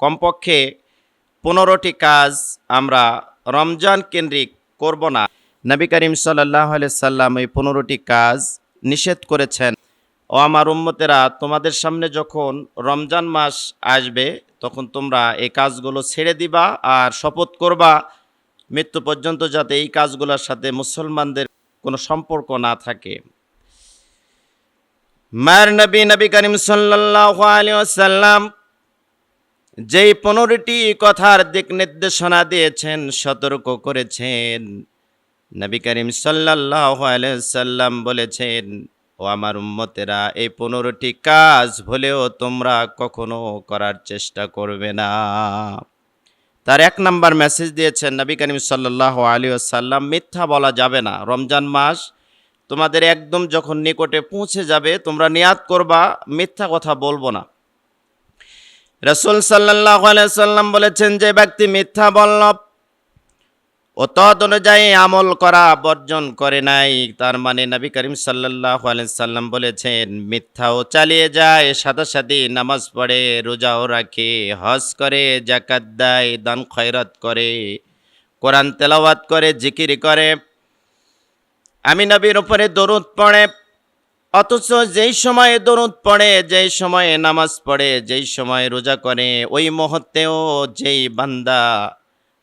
কমপক্ষে 15টি কাজ আমরা রমজান কেন্দ্রিক করব না। নবী করিম সাল্লাল্লাহু আলাইহি সাল্লাম এই 15টি কাজ নিষেধ করেছেন। ও আমার উম্মতেরা, তোমাদের সামনে যখন রমজান মাস আসবে তখন তোমরা এই কাজগুলো ছেড়ে দিবা আর শপথ করবা মৃত্যু পর্যন্ত যাতে এই কাজগুলোর সাথে মুসলমানদের কোনো সম্পর্ক না থাকে। মায়ের নবী নবী করিম সাল্লাল্লাহু আলাইহি ওয়াসাল্লাম যেই 15টি কথার দিক নির্দেশনা দিয়েছেন, সতর্ক করেছেন, নবী করিম সাল্লাল্লাহু আলাইহি ওয়াসাল্লাম বলেছেন, ও আমার উম্মতেরা, এই 15টি কাজ ভুলেও তোমরা কখনো করার চেষ্টা করবে না। তার 1 নাম্বার মেসেজ দিয়েছেন নবী করিম সাল্লাল্লাহু আলাইহি ওয়াসাল্লাম, মিথ্যা বলা যাবে না। রমজান মাস তোমাদের একদম যখন নিকটে পৌঁছে যাবে তোমরা নিয়াত করবা মিথ্যা কথা বলবো না। রাসূল সাল্লাল্লাহু আলাইহি ওয়াসাল্লাম বলেছেন, যে ব্যক্তি মিথ্যা বলল ও তদ অনুযায়ী আমল করা বর্জন করে নাই, তার মানে নবী করিম সাল্লাল্লাহু আলাইহি সাল্লাম বলেছেন মিথ্যাও চালিয়ে যায়, সাথে সাথে নামাজ পড়ে, রোজাও রাখে, হজ করে, যাকাত দেয়, দান খয়রাত করে, কোরআন তেলাওয়াত করে, জিকির করে, আমি নবীর উপরে দরুদ পড়ে, অথচ যেই সময়ে দরুদ পড়ে, যেই সময়ে নামাজ পড়ে, যেই সময়ে রোজা করে, ওই মুহূর্তেও যেই বান্দা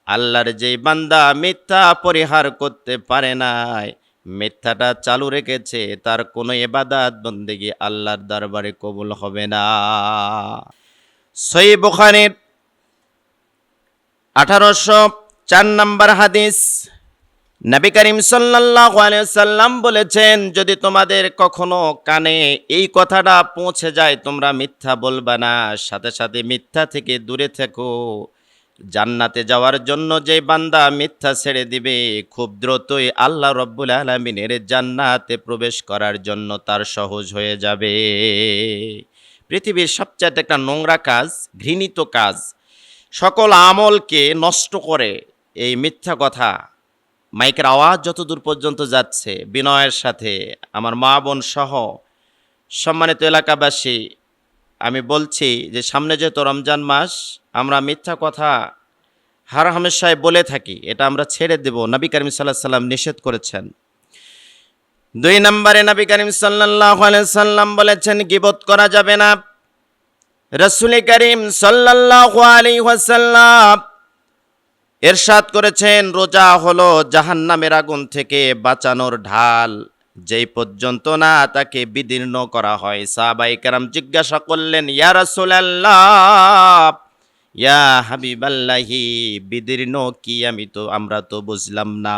আল্লাহর যেই বান্দা মিথ্যা পরিহার করতে পারে নাই, মিথ্যাটা চালু রেখেছে, তার কোনো ইবাদত বন্দেগী আল্লাহর দরবারে কবুল হবে না। সহিহ বুখারীর 1804 নম্বর হাদিস, নবী করিম সাল্লাল্লাহু আলাইহি ওয়াসাল্লাম বলেছেন, যদি তোমাদের কখনো কানে এই কথাটা পৌঁছে যায় তোমরা মিথ্যা বলবা না, সাথে সাথে মিথ্যা থেকে দূরে থেকো। জান্নাতে যাওয়ার জন্য যে বান্দা মিথ্যা ছেড়ে দিবে, খুব দ্রুতই আল্লাহ রব্বুল আলামিনের জান্নাতে প্রবেশ করার জন্য তার সহজ হয়ে যাবে। পৃথিবীর সবচেয়ে একটা নোংরা কাজ, ঘৃণিত কাজ, সকল আমলকে নষ্ট করে এই মিথ্যা কথা। মাইকের আওয়াজ যত দূর পর্যন্ত যাচ্ছে, বিনয়ের সাথে আমার মা বোন সহ সম্মানিত এলাকাবাসী আমি বলছি যে সামনে যেহেতু রমজান মাস, আমরা মিথ্যা কথা হামেশাই বলে থাকি, এটা আমরা ছেড়ে দেব। নবী করিম সাল্লাল্লাহু আলাইহি সাল্লাম নিষেধ করেছেন। 2 নম্বরে নবী করিম সাল্লাল্লাহু আলাইহি সাল্লাম বলেছেন গীবত করা যাবে না। রাসূল করিম সাল্লাল্লাহু আলাইহি ওয়াসাল্লাম ইরশাদ করেছেন, রোজা হলো জাহান্নামের আগুন থেকে বাঁচানোর ঢাল, যেই পর্যন্ত না তাকে বিদীর্ণ করা হয়। সাহাবায়ে কেরাম জিজ্ঞাসা করলেন, ইয়া রাসূলুল্লাহ, ইয়া হাবিবাল্লাহি, বিদীর্ণ কি? আমরা তো বুঝলাম না।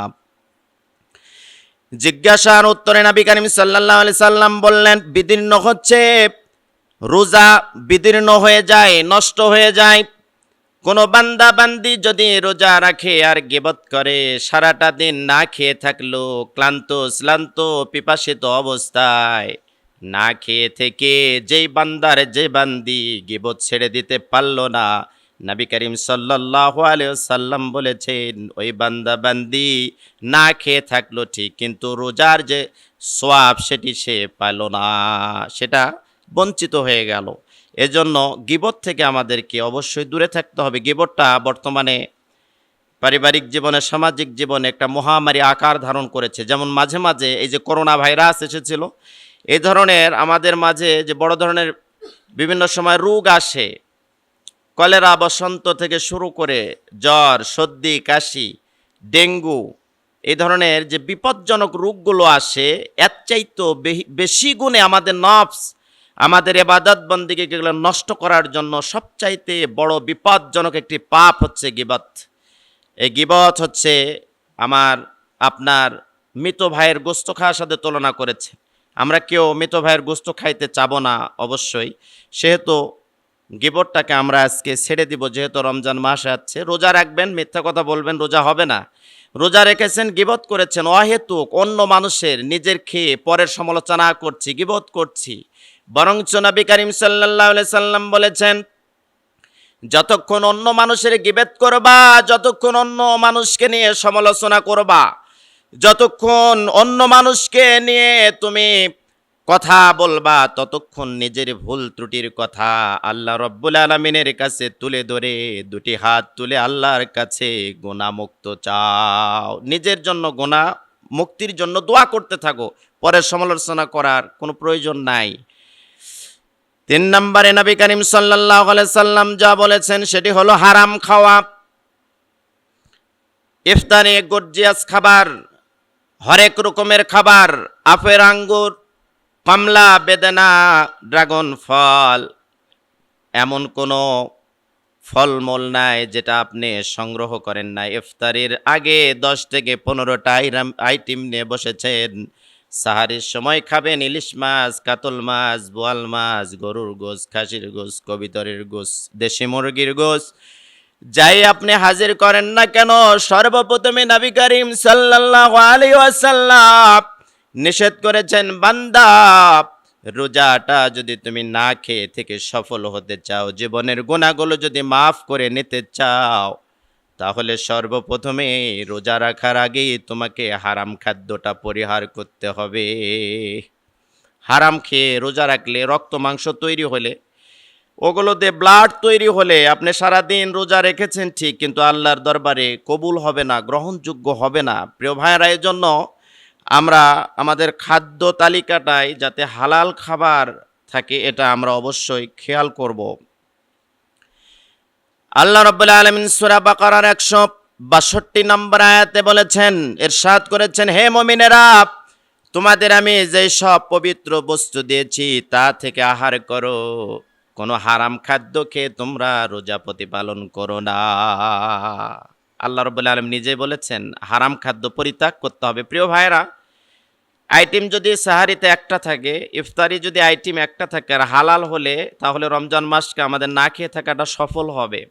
জিজ্ঞাসার উত্তরে নবী করিম সাল্লাল্লাহু আলাইহি সাল্লাম বললেন, বিদীর্ণ হচ্ছে রোজা বিদীর্ণ হয়ে যায়, নষ্ট হয়ে যায়। কোনো বান্দা বান্দি যদি রোজা রাখে আর গীবত করে, সারাটা দিন না খেয়ে থাকলো, ক্লান্ত শ্লান্ত পিপাসিত অবস্থায় না খেয়ে থেকে যেই বান্দার যে বান্দি গীবত ছেড়ে দিতে পারলো না, নবী করিম সাল্লাল্লাহু আলাইহি ওয়াসাল্লাম বলেছেন ওই বান্দা বান্দি না খেয়ে থাকলো ঠিক, কিন্তু রোজার যে সওয়াব সেটি সে পেল না, সেটা বঞ্চিত হয়ে গেল। এজন্য গীবত থেকে আমাদেরকে অবশ্যই দূরে থাকতে হবে। গীবতটা বর্তমানে পারিবারিক জীবনে, সামাজিক জীবনে একটা মহামারী আকার ধারণ করেছে। যেমন মাঝে মাঝে এই যে করোনা ভাইরাস এসেছিল, এই ধরনের আমাদের মাঝে যে বড় ধরনের বিভিন্ন সময় রোগ আসে, কলেরা, বসন্ত থেকে শুরু করে জ্বর, সর্দি, কাশি, ডেঙ্গু, এই ধরনের যে বিপজ্জনক রোগগুলো আসে, এর চাইতেও বেশি গুণে আমাদের নফস, আমাদের ইবাদত বন্দেগীগুলো নষ্ট করার জন্য সবচাইতে বড় বিপজ্জনক একটি পাপ হচ্ছে গীবত। এই গীবত হচ্ছে আমার আপনার মৃত ভাইয়ের গোশত খাওয়ার সাথে তুলনা করেছে। আমরা কেউ মৃত ভাইয়ের গোশত খাইতে চাবো না অবশ্যই, সেহেতু গীবতটাকে আমরা আজকে ছেড়ে দিব। যেহেতু রমজান মাস আসছে, রোজা রাখবেন, মিথ্যা কথা বলবেন, রোজা হবে না। রোজা রেখেছেন, গীবত করেছেন, অহেতুক অন্য মানুষের নিজের খেয়ে পরের সমালোচনা করছি, গীবত করছি। বরঞ্চ নবী করিম সাল্লাল্লাহু আলাইহি সাল্লাম বলেছেন, যতক্ষণ অন্য মানুষের গীবত করবা, যতক্ষণ অন্য মানুষকে নিয়ে সমালোচনা করবা, যতক্ষণ অন্য মানুষকে নিয়ে তুমি কথা বলবা ততক্ষণ নিজের ভুল ত্রুটির কথা আল্লাহ রব্বুল আলামিনের কাছে তুলে ধরে দুটি হাত তুলে আল্লাহর কাছে গুনাহমুক্ত চাও। নিজের জন্য গুনাহ মুক্তির জন্য দোয়া করতে থাকো, পরে সমালোচনা করার কোনো প্রয়োজন নাই। 3 নম্বরে নবী করিম সাল্লাল্লাহু আলাইহি সাল্লাম যা বলেছেন সেটি হলো হারাম খাওয়া। ইফতারে গর্জিয়াস খাবার, হরেক রকমের খাবার, আপেল, আঙ্গুর, কমলা, বেদানা, ড্রাগন ফল, এমন কোনো ফলমূল নাই যেটা আপনি সংগ্রহ করেন নাই। ইফতারির আগে 10 থেকে 15টা আইটেম নিয়ে বসেছেন। সাহারির সময় খাবেন ইলিশ মাছ, কাতল মাছ, বোয়াল মাছ, গরুর গোশ, খাসির গোশ, কবিতরের গোশ, দেশি মুরগির গোশ, যাই আপনি হাজির করেন না কেন, সর্বপ্রথমে নবী করিম সাল্লাল্লাহু আলাইহি ওয়াসাল্লাম নিষেধ করেছেন, বান্দা রোজাটা যদি তুমি না খেয়ে থেকে সফল হতে চাও, জীবনের গুনাহগুলো যদি মাফ করে নিতে চাও, তাহলে সর্বপ্রথমে রোজা রাখার আগেই তোমাকে হারাম খাদ্যটা পরিহার করতে হবে। হারাম খেয়ে রোজা রাখলে রক্ত মাংস তৈরি হলে, ওগুলোতে ব্লাড তৈরি হলে আপনি সারাদিন রোজা রেখেছেন ঠিক, কিন্তু আল্লাহর দরবারে কবুল হবে না, গ্রহণযোগ্য হবে না। প্রিয় ভাইয়েরা, এই জন্য আমরা আমাদের খাদ্য তালিকাটায় যাতে হালাল খাবার থাকে এটা আমরা অবশ্যই খেয়াল করব। আল্লাহ রাব্বুল আলামিন সূরা বাকারার 162 নম্বর আয়াতে বলেছেন, ইরশাদ করেছেন, হে মুমিনেরা, তোমাদের আমি যে সব পবিত্র বস্তু দিয়েছি তা থেকে আহার করো, কোনো হারাম খাদ্য খেয়ে তোমরা রোজা প্রতিপালন করো না। আল্লাহ রাব্বুল আলামিন নিজে বলেছেন হারাম খাদ্য পরিত্যাগ করতে হবে। প্রিয় ভাইরা, আইটেম যদি সাহারিতে একটা থাকে, ইফতারি যদি আইটেম একটা থাকে আর হালাল হলে, তাহলে রমজান মাসকে আমাদের না খেয়ে থাকাটা সফল হবে।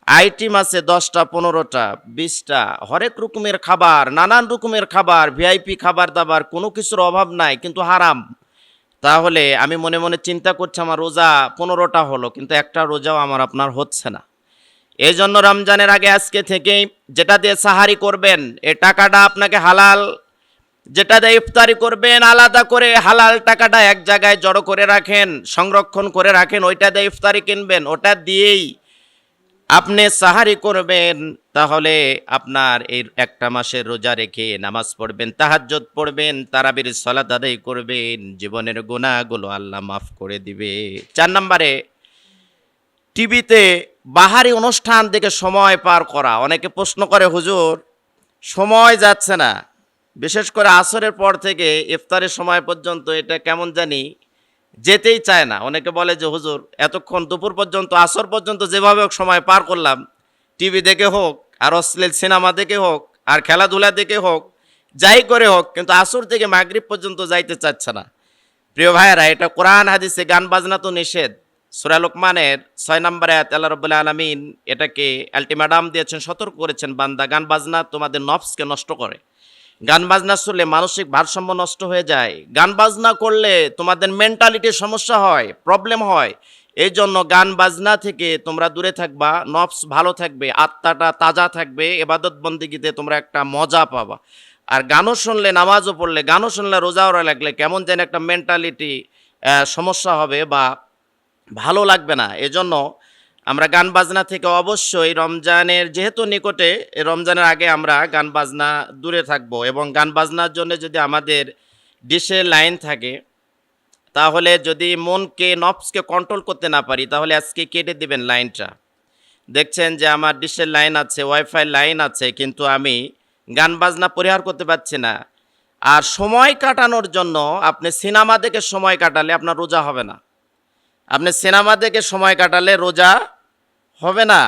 আইটেম আছে 10টা, 15টা, 20টা, হরেক রকমের খাবার, নানান রকমের খাবার, ভিআইপি খাবার দাবার, কোনো কিছুর অভাব নাই, কিন্তু হারাম। তাহলে আমি মনে মনে চিন্তা করছি আমার রোজা 15টা হলো, কিন্তু একটা রোজাও আমার আপনার হচ্ছে না। এই জন্য রমজানের আগে আজকে থেকেই যেটা দিয়ে সাহারি করবেন, এই টাকাটা আপনাকে হালাল, যেটা দিয়ে ইফতারি করবেন আলাদা করে হালাল টাকাটা এক জায়গায় জড়ো করে রাখেন, সংরক্ষণ করে রাখেন, ওইটা দিয়ে ইফতারি কিনবেন, ওটা দিয়েই আপনি সাহারি করবেন। তাহলে আপনার এই একটা মাসের রোজা রেখে নামাজ পড়বেন, তাহাজ্জুদ পড়বেন, তারাবির সালাত আদায় করবেন, জীবনের গুনাহগুলো আল্লাহ মাফ করে দিবে। 4 নম্বরে টিভিতে বাহারি অনুষ্ঠান দেখে সময় পার করা। অনেকে প্রশ্ন করে, হুজুর সময় যাচ্ছে না, বিশেষ করে আসরের পর থেকে ইফতারের সময় পর্যন্ত এটা কেমন জানি যেতেই চায় না। অনেকে বলে যে হুজুর এতক্ষণ দুপুর পর্যন্ত, আসর পর্যন্ত যেভাবে হোক সময় পার করলাম, টিভি দেখে হোক আর অশ্লীল সিনেমা দেখে হোক আর খেলাধুলা দেখে হোক, যাই করে হোক, কিন্তু আসর থেকে মাগরিব পর্যন্ত যাইতে চাচ্ছে না। প্রিয় ভাইয়েরা, এটা কোরআন হাদিসে গান বাজনা তো নিষেধ। সূরা লোকমানের 6 নম্বর আয়াত আল্লাহ রাব্বুল আলামিন এটাকে আলটিমেটাম দিয়েছেন, সতর্ক করেছেন, বান্দা গান বাজনা তোমাদের নফসকে নষ্ট করে। গান বাজনা শুনলে মানসিক ভারসাম্য নষ্ট হয়ে যায়। গান বাজনা করলে তোমাদের মেন্টালিটির সমস্যা হয়, প্রবলেম হয়। এই জন্য গান বাজনা থেকে তোমরা দূরে থাকবা, নফস ভালো থাকবে, আত্মাটা তাজা থাকবে, ইবাদত বন্দেগীতে তোমরা একটা মজা পাবা। আর গানও শুনলে, নামাজও পড়লে, গানও শুনলে, রোজাও লাগলে কেমন যেন একটা মেন্টালিটি সমস্যা হবে বা ভালো লাগবে না। এজন্য আমরা গান বাজনা থেকে অবশ্যই রমজানের যেহেতু নিকটে, রমজানের আগে আমরা গান বাজনা দূরে থাকবো। এবং গান বাজনার জন্য যদি আমাদের ডিশের লাইন থাকে, তাহলে যদি মনকে নফসকে কন্ট্রোল করতে না পারি, তাহলে আজকে কেটে দিবেন লাইনটা। দেখছেন যে আমার ডিশের লাইন আছে, ওয়াইফাই লাইন আছে, কিন্তু আমি গান বাজনা পরিহার করতে পারছি না। আর সময় কাটানোর জন্য আপনি সিনেমা দেখে সময় কাটালে আপনার রোজা হবে না। আপনি সিনেমা দেখে সময় কাটালে রোজা হবে না।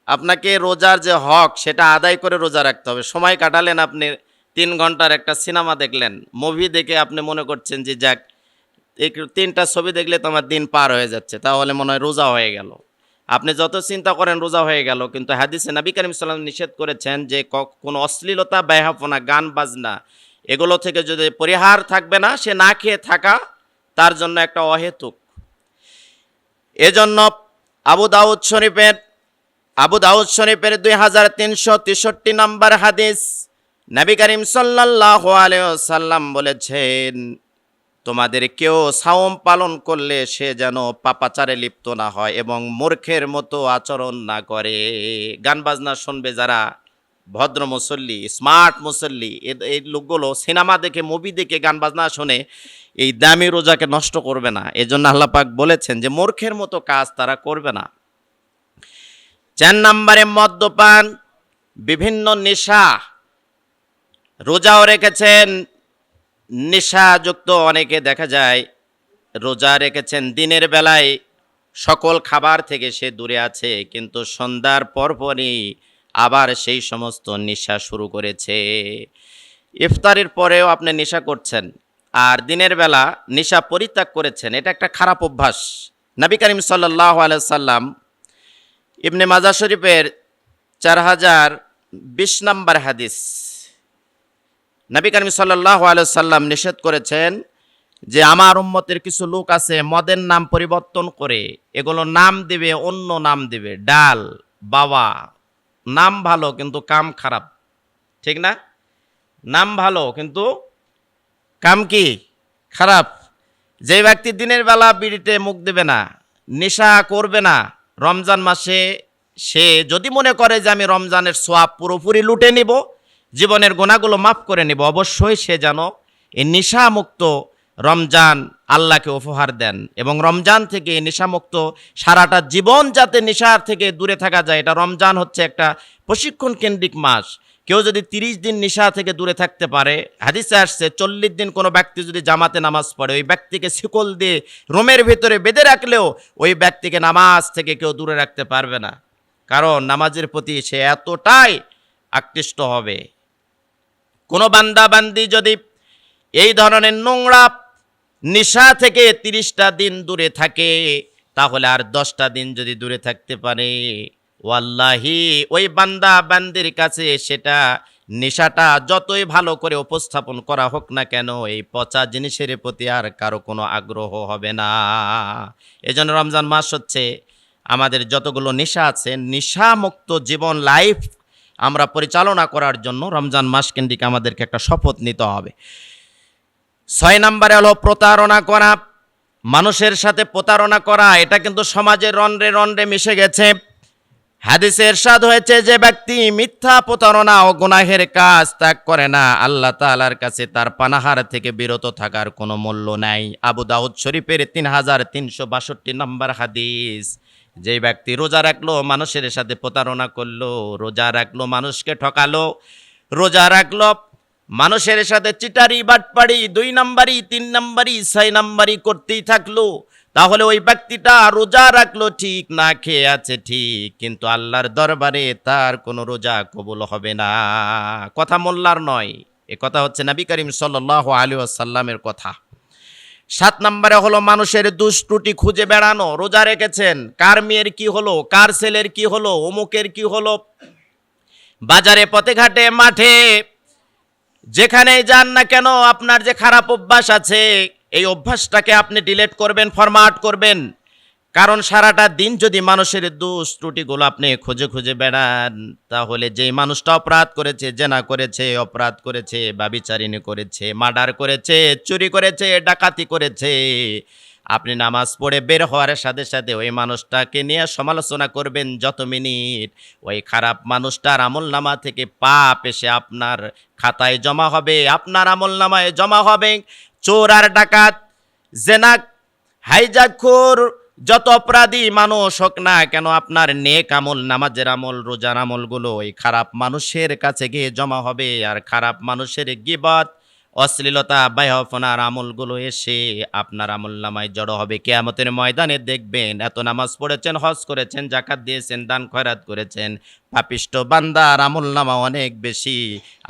আপনাকে রোজার যে হক সেটা আদায় করে রোজা রাখতে হবে। সময় কাটালেন, আপনি 3 ঘন্টার একটা সিনেমা দেখলেন, মুভি দেখে আপনি মনে করছেন যে যাক এই 3টা ছবি দেখলে তো আমার দিন পার হয়ে যাচ্ছে, তাহলে মনে হয় রোজা হয়ে গেল। আপনি যত চিন্তা করেন রোজা হয়ে গেল, কিন্তু হাদিসে নবী করিম সাল্লাল্লাহু আলাইহি ওয়াসাল্লাম নিষেধ করেছেন যে কোনো অশ্লীলতা, বেহায়াপনা, গান বাজনা এগুলো থেকে যদি পরিহার থাকবে না, সে না খেয়ে থাকা তার জন্য একটা অহেতুক। এজন্য আবু দাউদ শরীফের 2363 নম্বর হাদিস, নবী করিম সাল্লাল্লাহু আলাইহি ওয়াসাল্লাম বলেছেন, তোমাদের কেউ সাওম পালন করলে সে যেন পাপাচারে লিপ্ত না হয় এবং মূর্খের মতো আচরণ না করে। গান বাজনা শুনবে যারা ভদ্র মুসল্লি, স্মার্ট মুসল্লি, এই লোকগুলো সিনেমা দেখে, মুভি দেখে, গান বাজনা শুনে এই দামি রোজাকে নষ্ট করবে না। এজন্য আল্লাহ পাক বলেছেন যে মূর্খের মতো কাজ তারা করবে না। 4 নম্বরে মদ্যপান, বিভিন্ন নেশা। রোজাও রেখেছেন, নেশাযুক্ত অনেকে দেখা যায় রোজা রেখেছেন, দিনের বেলায় সকল খাবার থেকে সে দূরে আছে, কিন্তু সন্ধ্যার পরপরই আবার সেই সমস্ত নেশা শুরু করেছে। ইফতারের পরেও আপনি নেশা করছেন আর দিনের বেলা নেশা পরিত্যাগ করেছেন, এটা একটা খারাপ অভ্যাস। নবী করিম সাল্লাল্লাহু আলাইহি সাল্লাম ইবনে মাজাহ শরীফের 4020 নম্বর হাদিস, নবী করিম সাল্লাল্লাহু আলাইহি সাল্লাম নিষেধ করেছেন যে আমার উম্মতের কিছু লোক আছে মদের নাম পরিবর্তন করে এগুলো নাম দিবে, অন্য নাম দিবে, ডাল বাবা, নাম ভালো কিন্তু কাম খারাপ, ঠিক না? নাম ভালো কিন্তু কাম কি খারাপ। যে ব্যক্তি দিনের বেলা বিড়িতে মুখ দেবে না, নেশা করবে না, রমজান মাসে সে যদি মনে করে যে আমি রমজানের সোয়াব পুরোপুরি লুটে নিব, জীবনের গুনাহগুলো মাফ করে নিব, অবশ্যই সে যেন এই নেশামুক্ত রমজান আল্লাহকে উপহার দেন এবং রমজান থেকে নেশামুক্ত সারাটা জীবন যাতে নেশার থেকে দূরে থাকা যায়। এটা রমজান হচ্ছে একটা প্রশিক্ষণ কেন্দ্রিক মাস। কেউ যদি 30 দিন নেশা থেকে দূরে থাকতে পারে, হাদিসে আসছে 40 দিন কোনো ব্যক্তি যদি জামাতে নামাজ পড়ে, ওই ব্যক্তিকে শিকল দিয়ে রোমের ভিতরে বেঁধে রাখলেও ওই ব্যক্তিকে নামাজ থেকে কেউ দূরে রাখতে পারবে না, কারণ নামাজের প্রতি সে এতটাই আকৃষ্ট হবে। কোনো বান্দা বান্দি যদি এই ধরনের নোংরা নেশা থেকে 30টা দিন দূরে থাকে, তাহলে আর 10টা দিন যদি দূরে থাকতে পারে, ওয়াল্লাহি ওই বান্দা বান্দির কাছে সেটা নেশাটা যতই ভালো করে উপস্থাপন করা হোক না কেন, এই পচা জিনিসের প্রতি আর কারো কোনো আগ্রহ হবে না। এজন্য রমজান মাস হচ্ছে আমাদের যতগুলো নেশা আছে, নেশামুক্ত জীবন লাইফ আমরা পরিচালনা করার জন্য রমজান মাস কেন্দ্রিক আমাদেরকে একটা শপথ নিতে হবে। 6 নম্বরে হলো প্রতারণা করা। মানুষের সাথে প্রতারণা করা, এটা কিন্তু সমাজের রন্ধ্রে রন্ধ্রে মিশে গেছে। হাদিসে ইরশাদ হয়েছে যে ব্যক্তি মিথ্যা, প্রতারণা ও গুনাহের কাজ ত্যাগ করে না, আল্লাহ তাআলার কাছে তার পানাহার থেকে বিরত থাকার কোনো মূল্য নাই। আবু দাউদ শরীফের 3362 নম্বর হাদিস। যে ব্যক্তি রোজা রাখলো, মানুষের সাথে প্রতারণা করলো, রোজা রাখলো, মানুষকে ঠকালো, রোজা রাখলো, মানুষের সাথে চিটারি বাটপাড়ি, 2 নাম্বারি, 3 নাম্বারি, 6 নাম্বারি করতেই থাকলো, তাহলে ওই ব্যক্তিটা রোজা রাখলো ঠিক, না খেয়ে আছে ঠিক, কিন্তু আল্লাহর দরবারে তার কোনো রোজা কবুল হবে না। কথা মোল্লার নয়, এ কথা হচ্ছে নবী করিম সাল্লাল্লাহু আলাইহি ওয়াসাল্লামের কথা। 7 নম্বরে হলো মানুষের দোষ ত্রুটি খুঁজে বেড়ানো। রোজা রেখেছেন, কার মেয়ের কি হলো, কার ছেলের কি হলো, অমুকের কি হলো, বাজারে পথে ঘাটে মাঠে যেখানেই যান না কেন আপনার যে খারাপ অভ্যাস আছে, এই অভ্যাসটাকে আপনি ডিলিট করবেন, ফরম্যাট করবেন। কারণ সারাটা দিন যদি মানুষের দোষ ত্রুটিগুলো আপনি খুঁজে খুঁজে বেড়ান, তাহলে যেই মানুষটা অপরাধ করেছে, জেনা করেছে, অপরাধ করেছে, ব্যভিচারিণী করেছে, মার্ডার করেছে, চুরি করেছে, ডাকাতি করেছে, আপনি নামাজ পড়ে বের হওয়ার সাথে সাথে ওই মানুষটাকে নিয়ে সমালোচনা করবেন যত মিনিট, ওই খারাপ মানুষটার আমলনামা থেকে পাপ এসে আপনার খাতায় জমা হবে, আপনার আমলনামায় জমা হবে। চোর আর ডাকাত, জেনা, হাইজাকখোর, যত অপরাধী মানুষ হোক না কেন, আপনার নেক আমল, নামাজের আমল, রোজার আমলগুলো ওই খারাপ মানুষের কাছে গিয়ে জমা হবে। আর খারাপ মানুষের গীবত, অশ্লীলতা, বেহায়াপনার আমলগুলো এসে আপনার আমলনামায় জড়ো হবে। কিয়ামতের ময়দানে দেখবেন এত নামাজ পড়েছেন, হজ করেছেন, যাকাত দিয়েছেন, দান খয়রাত করেছেন, পাপিষ্ট বান্দার আমলনামা অনেক বেশি,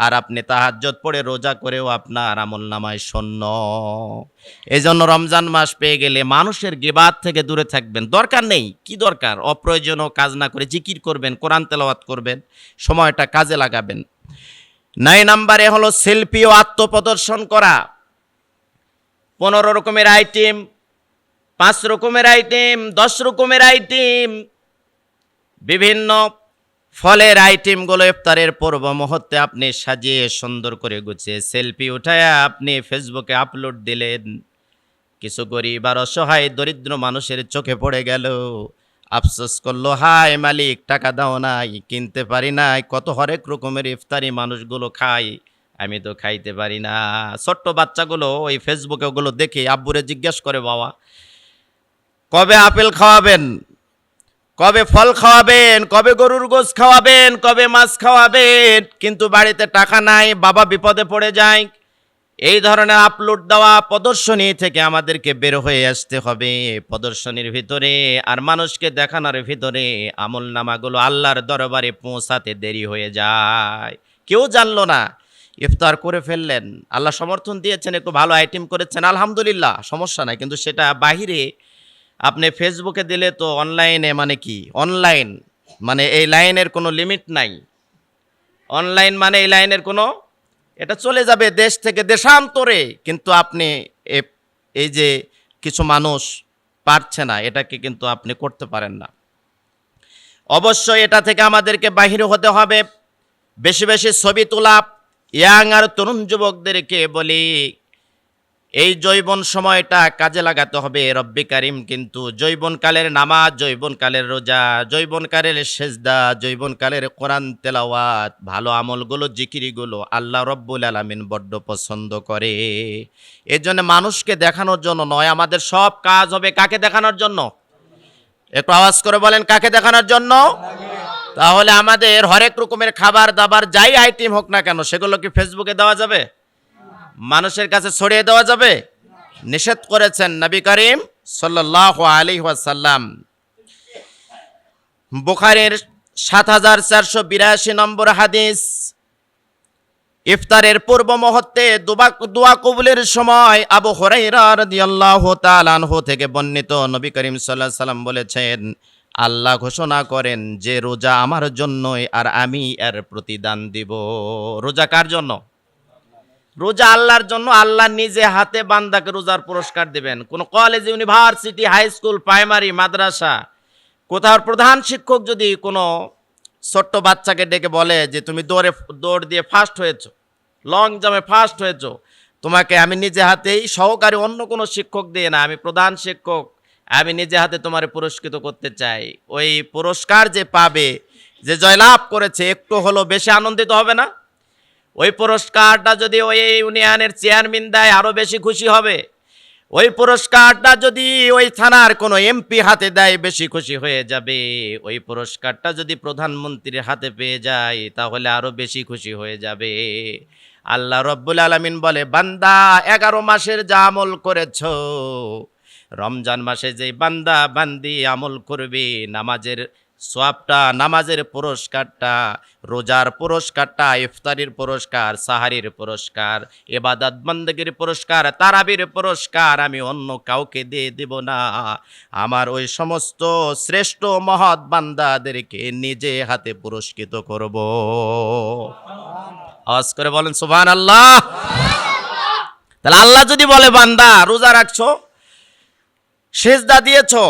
আর আপনি তাহাজ্জুদ পড়ে রোজা করেও আপনার আমলনামায় শূন্য। এই জন্য রমজান মাস পেয়ে গেলে মানুষের গীবাত থেকে দূরে থাকবেন। দরকার নেই, কি দরকার, অপ্রয়োজনীয় কাজ না করে জিকির করবেন, কোরআন তেলাওয়াত করবেন, সময়টা কাজে লাগাবেন। 9 নম্বরে হলো সেলফি ও আত্মপ্রদর্শন করা। 15 রকমের আইটেম, 5 রকমের আইটেম, 10 রকমের আইটেম, বিভিন্ন ফলের আইটেমগুলো ইফতারের পূর্ব মুহূর্তে আপনি সাজিয়ে সুন্দর করে গুছিয়ে সেলফি উঠায় আপনি ফেসবুকে আপলোড দিলেন। কিছু গরিব আর অসহায় দরিদ্র মানুষের চোখে পড়ে গেল, আফসোস করলো, হায় মালিক, টাকা দাও নাই, কিনতে পারি নাই, কত হরেক রকমের ইফতারি মানুষগুলো খায়, আমি তো খাইতে পারি না। ছোট্ট বাচ্চাগুলো ওই ফেসবুকে ওগুলো দেখে আব্বুরে জিজ্ঞেস করে, বাবা কবে আপেল খাওয়াবেন, কবে ফল খাওয়াবেন, কবে গরুর গোশ খাওয়াবেন, কবে মাছ খাওয়াবেন, কিন্তু বাড়িতে টাকা নাই, বাবা বিপদে পড়ে যায়। এই ধরনের আপলোড দেওয়া প্রদর্শনী থেকে আমাদেরকে বের হয়ে আসতে হবে। প্রদর্শনীর ভিতরে আর মানুষকে দেখানোর ভিতরে আমল নামাগুলো আল্লাহর দরবারে পৌঁছাতে দেরি হয়ে যায়। কেউ জানলো না, ইফতার করে ফেললেন, আল্লাহ সমর্থন দিয়েছেন, একটু ভালো আইটেম করেছেন, আলহামদুলিল্লাহ, সমস্যা নাই, কিন্তু সেটা বাহিরে আপনি ফেসবুকে দিলে তো অনলাইনে, মানে কি অনলাইন মানে এই লাইনের কোনো লিমিট নাই, অনলাইন মানে এই লাইনের কোনো, এটা চলে যাবে দেশ থেকে দেশান্তরে, কিন্তু আপনি এই যে কিছু মানুষ পারছে না, এটাকে কিন্তু আপনি করতে পারেন না। অবশ্যই এটা থেকে আমাদেরকে বাহির হতে হবে। বেশি বেশি ছবি তোলা, ইয়াং আর তরুণ যুবকদেরকে বলি, এই যৌবন সময়টা কাজে লাগাতে হবে। রব্বি কারিম কিন্তু যৌবনকালের নামাজ, যৌবনকালের রোজা, যৌবনকালের সেজদা, যৌবনকালের কোরআন তেলাওয়াত, ভালো আমলগুলো, জিকিরিগুলো আল্লাহ রব্বুল আলামিন বড্ড পছন্দ করে। এর জন্য মানুষকে দেখানোর জন্য নয়, আমাদের সব কাজ হবে কাকে দেখানোর জন্য? একটু আওয়াজ করে বলেন, কাকে দেখানোর জন্য? তাহলে আমাদের হরেক রকমের খাবার দাবার যাই আইটেম হোক না কেন, সেগুলো কি ফেসবুকে দেওয়া যাবে? মানুষের কাছে ছড়িয়ে দেওয়া যাবে? নিষেধ করেছেন নবী করিম সাল্লাল্লাহু আলাইহি ওয়াসাল্লাম। বুখারীর ৭৪৮২ নম্বর হাদিস, ইফতারের পূর্ব মুহূর্তে দোয়া কবুলের সময় আবু হুরায়রা রাদিয়াল্লাহু তাআলা আনহু থেকে বর্ণিত, নবী করিম সাল্লাল্লাহু আলাইহি ওয়াসাল্লাম বলেছেন, আল্লাহ ঘোষণা করেন যে রোজা আমার জন্যই আর আমি এর প্রতিদান দিব। রোজা কার জন্য? রোজা আল্লাহর জন্য। আল্লাহ নিজে হাতে বান্দাকে রোজার পুরস্কার দিবেন। কোন college, university, high school, primary, মাদ্রাসা, কোথাও প্রধান শিক্ষক যদি কোনো ছোট্ট বাচ্চাকে ডেকে বলে যে তুমি দৌড় দিয়ে ফার্স্ট হয়েছো, লং জাম্পে ফার্স্ট হয়েছো, তোমাকে আমি নিজে হাতেই, সহকারী অন্য কোনো শিক্ষক দিয়ে না, আমি প্রধান শিক্ষক, আমি নিজে হাতে তোমার পুরস্কৃত করতে চাই। ওই পুরস্কার যে পাবে, যে জয়লাভ করেছে, একটু হলো বেশি আনন্দিত হবে না? ওই পুরস্কারটা যদি ওই ইউনিয়নের চেয়ারম্যান দেয় আরো বেশি খুশি হবে। ওই পুরস্কারটা যদি ওই থানার কোনো এমপি হাতে দেয় বেশি খুশি হয়ে যাবে। ওই পুরস্কারটা যদি প্রধানমন্ত্রীর হাতে পেয়ে যায় তাহলে আরো বেশি খুশি হয়ে যাবে। আল্লাহ রব্বুল আলামিন বলে, বান্দা 11 মাসের যা আমল করেছো, রমজান মাসে যে বান্দা বান্দি আমল করবে, নামাজের সওয়াবটা, নামাজের পুরস্কারটা, রোজার পুরস্কারটা, ইফতারির পুরস্কার, সাহারির পুরস্কার, ইবাদত বন্দেগীর পুরস্কার, তারাবির পুরস্কার আমি অন্য কাউকে দিয়ে দেব না। আমার ওই সমস্ত শ্রেষ্ঠ মহৎ বান্দাদেরকে নিজে হাতে পুরস্কৃত করব। আওয়াজ করে বলেন সুবহানাল্লাহ। তাহলে আল্লাহ যদি বলে, বান্দা রোজা রাখছো, সেজদা দিয়েছো,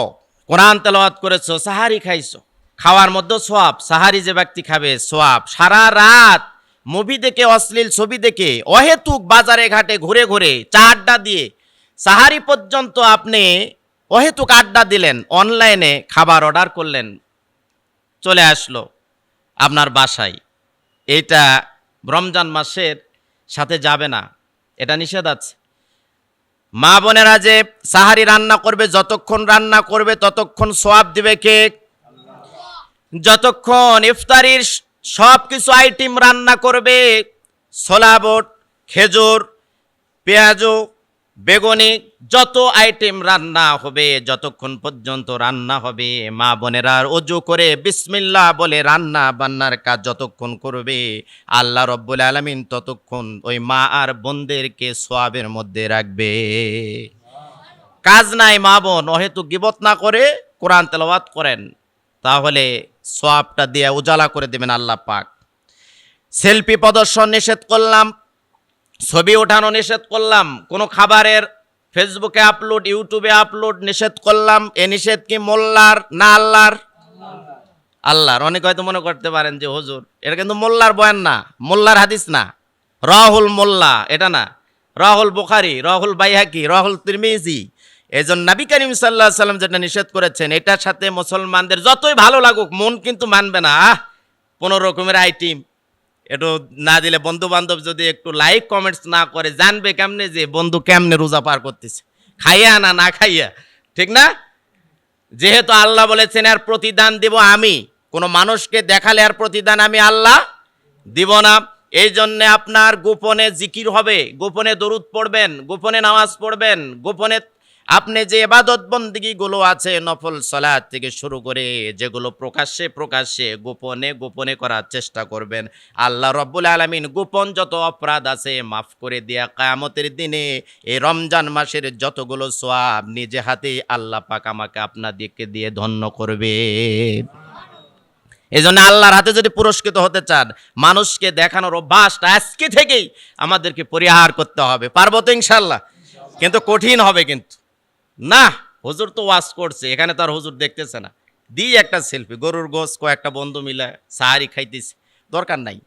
কোরআন তেলাওয়াত করেছো, সাহারি খাইছো, খাওয়ার মধ্যে সোয়াব, সাহারি যে ব্যক্তি খাবে সোয়াব, সারা রাত মুভি দেখে, অশ্লীল ছবি দেখে, অহেতুক বাজারে ঘাটে ঘুরে ঘুরে চা আড্ডা দিয়ে সাহারি পর্যন্ত আপনি অহেতুক আড্ডা দিলেন, অনলাইনে খাবার অর্ডার করলেন, চলে আসলো আপনার বাসায়, এইটা রমজান মাসের সাথে যাবে না, এটা নিষেধ আছে। মা বোনেরা যে সাহারি রান্না করবে, যতক্ষণ রান্না করবে ততক্ষণ সোয়াব দিবে কে? যতক্ষণ ইফতারির সব কিছু আইটেম রান্না করবে, ছোলা বুট, খেজুর, পেঁয়াজু, বেগুনি, যত আইটেম রান্না হবে, যতক্ষণ পর্যন্ত রান্না হবে, মা বোনেরা ওযু করে বিসমিল্লাহ বলে রান্না বান্নার কাজ যতক্ষণ করবে, আল্লাহ রব্বুল আলামিন ততক্ষণ ওই মা আর বোনদেরকে সওয়াবের মধ্যে রাখবে। কাজ নাই মা বোন, অহেতুক গীবত না করে কোরআন তেলাওয়াত করেন, তাহলে সওয়াবটা দিয়ে উজালা করে দেবেন আল্লাহ পাক। সেলফি প্রদর্শন নিষেধ করলাম, ছবি ওঠানো নিষেধ করলাম, কোনো খাবারের ফেসবুকে আপলোড, ইউটিউবে আপলোড নিষেধ করলাম। এ নিষেধ কি মোল্লার না আল্লাহর? আল্লাহর। অনেকে হয়তো মনে করতে পারেন যে হুজুর এটা কিন্তু মোল্লার বয়ান না, মোল্লার হাদিস না, রাহুল মোল্লা এটা না, রাহুল বুখারী, রাহুল বাইহাকি, রাহুল তিরমিজি, এই জন্য নবী করিম সাল্লাল্লাহু আলাইহি সাল্লাম যেটা নিষেধ করেছেন, এটার সাথে মুসলমানদের যতই ভালো লাগুক মন কিন্তু মানবে না। 15 রকমের আইটেম একটু না দিলে, বন্ধু বান্ধব যদি একটু লাইক কমেন্টস না করে, জানবে কেমনে যে বন্ধু কেমনে রোজা পার করতেছে, খাইয়া না না খাইয়া, ঠিক না? যেহেতু আল্লাহ বলেছেন এর প্রতিদান দিব আমি, কোনো মানুষকে দেখালে এর প্রতিদান আমি আল্লাহ দিব না। এই জন্যে আপনার গোপনে জিকির হবে, গোপনে দরুদ পড়বেন, গোপনে নামাজ পড়বেন, গোপনে আপনি যে ইবাদত বন্দেগীগুলো আছে নফল সালাত থেকে শুরু করে যেগুলো প্রকাশ্যে প্রকাশ্যে গোপনে গোপনে করার চেষ্টা করবেন। আল্লাহ রব্বুল আলামিন গোপন যত অপরাধ আছে মাফ করে দিয়া কিয়ামতের দিনে এই রমজান মাসের যতগুলো সওয়াব নিজে হাতে আল্লাহ পাক আমাকে আপনাদেরকে দিয়ে ধন্য করবে। এই জন্য আল্লাহর হাতে যদি পুরস্কৃত হতে চান, মানুষকে দেখানোর অভ্যাসটা আজকে থেকেই আমাদেরকে পরিহার করতে হবে। পারবো তো ইনশাল্লাহ? কিন্তু কঠিন হবে কিন্তু। না, হুজুর তো ওয়াজ করছে, এখানে তো আর হুজুর দেখতেছে না, দিই একটা সেলফি, গরুর গোশ কয়েকটা বন্ধু মিলে সাহারি খাইতেছে, দরকার নাই।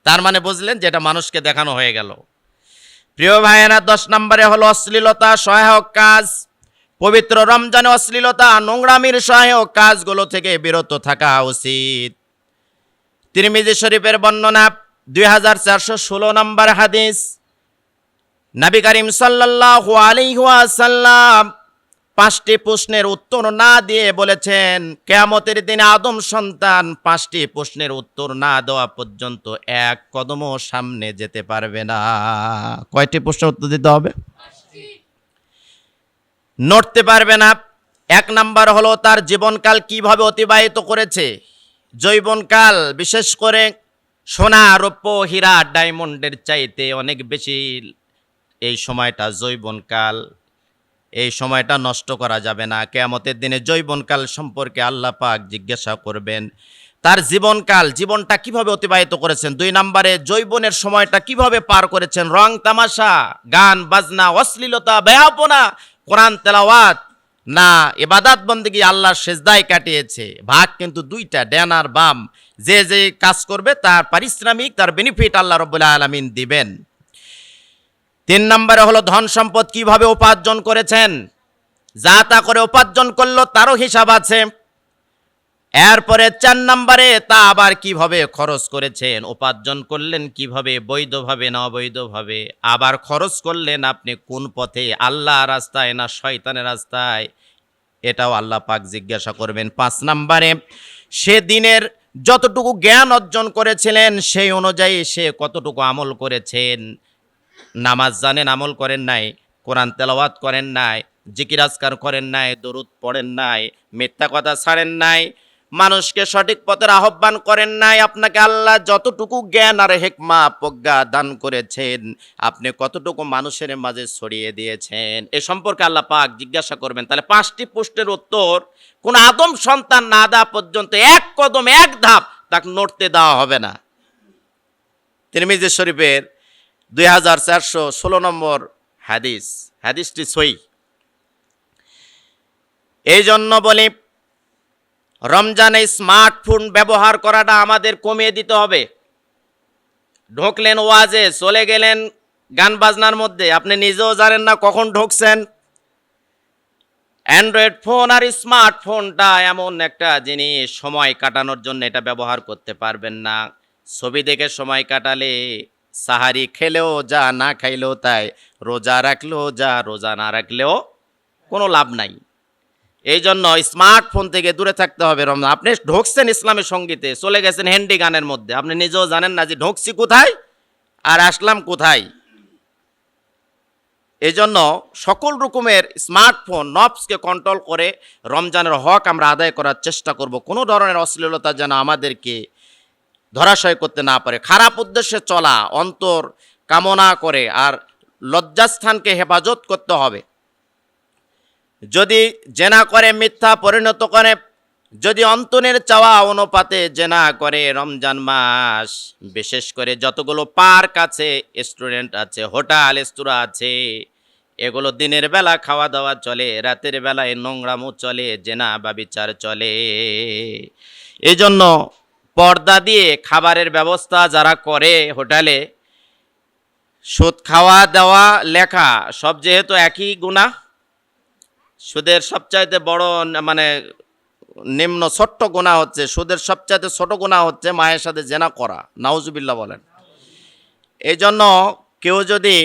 তার মানে বুঝলেন যেটা মানুষকে দেখানো হয়ে গেল। প্রিয় ভাইয়েরা, 10 নম্বরে হলো অশ্লীলতা সহায়ক কাজ। পবিত্র রমজানে অশ্লীলতা নোংরামির সহায়ক কাজগুলো থেকে বিরত থাকা উচিত। তিরমিজি শরীফের বর্ণনা 2416 নম্বর হাদিস, নবী করিম সাল্লাল্লাহু আলাইহি ওয়াসাল্লাম 5টি প্রশ্নের উত্তর না দিয়ে বলেছেন, কিয়ামতের দিনে আদম সন্তান 5টি প্রশ্নের উত্তর না দেওয়া পর্যন্ত এক কদমও সামনে যেতে পারবে না। কয়টি প্রশ্নের উত্তর দিতে হবে? নড়তে পারবে না। 1 নাম্বার হলো তার জীবনকাল কিভাবে অতিবাহিত করেছে। যৌবনকাল বিশেষ করে সোনা, রৌপ্য, হীরা, ডায়মন্ডের চাইতে অনেক বেশি এই সময়টা যৌবনকাল। এই সময়টা নষ্ট করা যাবে না। কিয়ামতের দিনে যৌবনকাল সম্পর্কে আল্লাহ পাক জিজ্ঞাসা করবেন। তার জীবনকাল, জীবনটা কিভাবে অতিবাহিত করেছেন। 2 নম্বরে যৌবনের সময়টা কিভাবে পার করেছেন। রং তামাশা, গান বাজনা, অশ্লীলতা, বেহাপনা, কোরআন তেলাওয়াত না ইবাদত বন্দেগী আল্লাহর সিজদায় কাটিয়েছে। ভাগ কিন্তু 2টা, ডান আর বাম। যে যে কাজ করবে তার পারিশ্রমিক, তার বেনিফিট আল্লাহ রাব্বুল আলামিন দিবেন। 3 নম্বরে হলো ধন সম্পদ কিভাবে উপার্জন করেছেন। যা তা করে উপার্জন করলো তারও হিসাব আছে। এরপরে 4 নম্বরে তা আবার কিভাবে খরচ করেছেন। উপার্জন করলেন কিভাবে, বৈধভাবে না অবৈধভাবে, আবার খরচ করলেন আপনি কোন পথে, আল্লাহ রাস্তায় না শয়তানের রাস্তায়, এটাও আল্লাহ পাক জিজ্ঞাসা করবেন। 5 নম্বরে সে দিনের যতটুকু জ্ঞান অর্জন করেছিলেন সেই অনুযায়ী সে কতটুকু আমল করেছেন। নামাজ জানেন, আমল করেন নাই, কোরআন তেলাওয়াত করেন নাই, জিকির আজকার করেন নাই, দরুদ পড়েন নাই, মিথ্যা কথা ছাড়েন নাই, মানুষকে সঠিক পথের আহ্বান করেন নাই। আপনাকে আল্লাহ যতটুকু জ্ঞান আর হিকমা প্রজ্ঞা দান করেছেন, আপনি কতটুকু মানুষের মাঝে ছড়িয়ে দিয়েছেন, এ সম্পর্কে আল্লাহ পাক জিজ্ঞাসা করবেন। তাহলে 5টি প্রশ্নের উত্তর কোন আদম সন্তান না দেওয়া পর্যন্ত এক কদম, এক ধাপ তাকে নড়তে দেওয়া হবে না। তিরমিজি শরীফের 2416 নম্বর হাদিস, হাদিসটি সহিহ। এই জন্য বলি রমজানে স্মার্টফোন ব্যবহার করাটা আমাদের কমিয়ে দিতে হবে। ঢুকলেন ওয়াজে, চলে গেলেন গান বাজনার মধ্যে, আপনি নিজেও জানেন না কখন ঢুকছেন। অ্যান্ড্রয়েড ফোন আর স্মার্টফোনটা এমন একটা জিনিস, সময় কাটানোর জন্য এটা ব্যবহার করতে পারবেন না। ছবি দেখে সময় কাটালে, সাহারি খেলেও যা, না খাইলেও তাই, রোজা রাখলেও যা, রোজা না রাখলেও কোনো লাভ নাই। এই জন্য স্মার্টফোন থেকে দূরে থাকতে হবে। রমজান আপনি ঢুকছেন ইসলামের সঙ্গীতে, চলে গেছেন হ্যান্ডি গানের মধ্যে, আপনি নিজেও জানেন না যে ঢুকছি কোথায় আর আসলাম কোথায়। এই জন্য সকল রকমের স্মার্টফোন নবসকে কন্ট্রোল করে রমজানের হক আমরা আদায় করার চেষ্টা করব। কোনো ধরনের অশ্লীলতা যেন আমাদেরকে ধরাশয় করতে না পারে। খারাপ উদ্দেশ্যে চলা, অন্তর কামনা করে আর লজ্জাস্থানকে হেফাজত করতে হবে। যদি জেনা করে মিথ্যা পরিণত করে, যদি অন্তরের চাওয়া অনুপাতে জেনা করে, রমজান মাস বিশেষ করে যতগুলো পার্ক আছে, রেস্টুরেন্ট আছে, হোটেল রেস্তোরাঁ আছে, এগুলো দিনের বেলা খাওয়া দাওয়া চলে, রাতের বেলায় নোংরামো চলে, জেনা ব্যভিচার চলে। এই জন্য পর্দা দিয়ে খাবারের ব্যবস্থা যারা করে হোটেলে, সুদ খাওয়া দেওয়া লেখা সব যেহেতু একই গুনাহ, সুদের সবচাইতে বড় মানে নিম্ন ছোট্ট গুনাহ হচ্ছে, সুদের সবচাইতে ছোট গুনাহ হচ্ছে মায়ের সাথে জেনা করা। নাউজুবিল্লাহ বলেন। এই জন্য কেউ যদি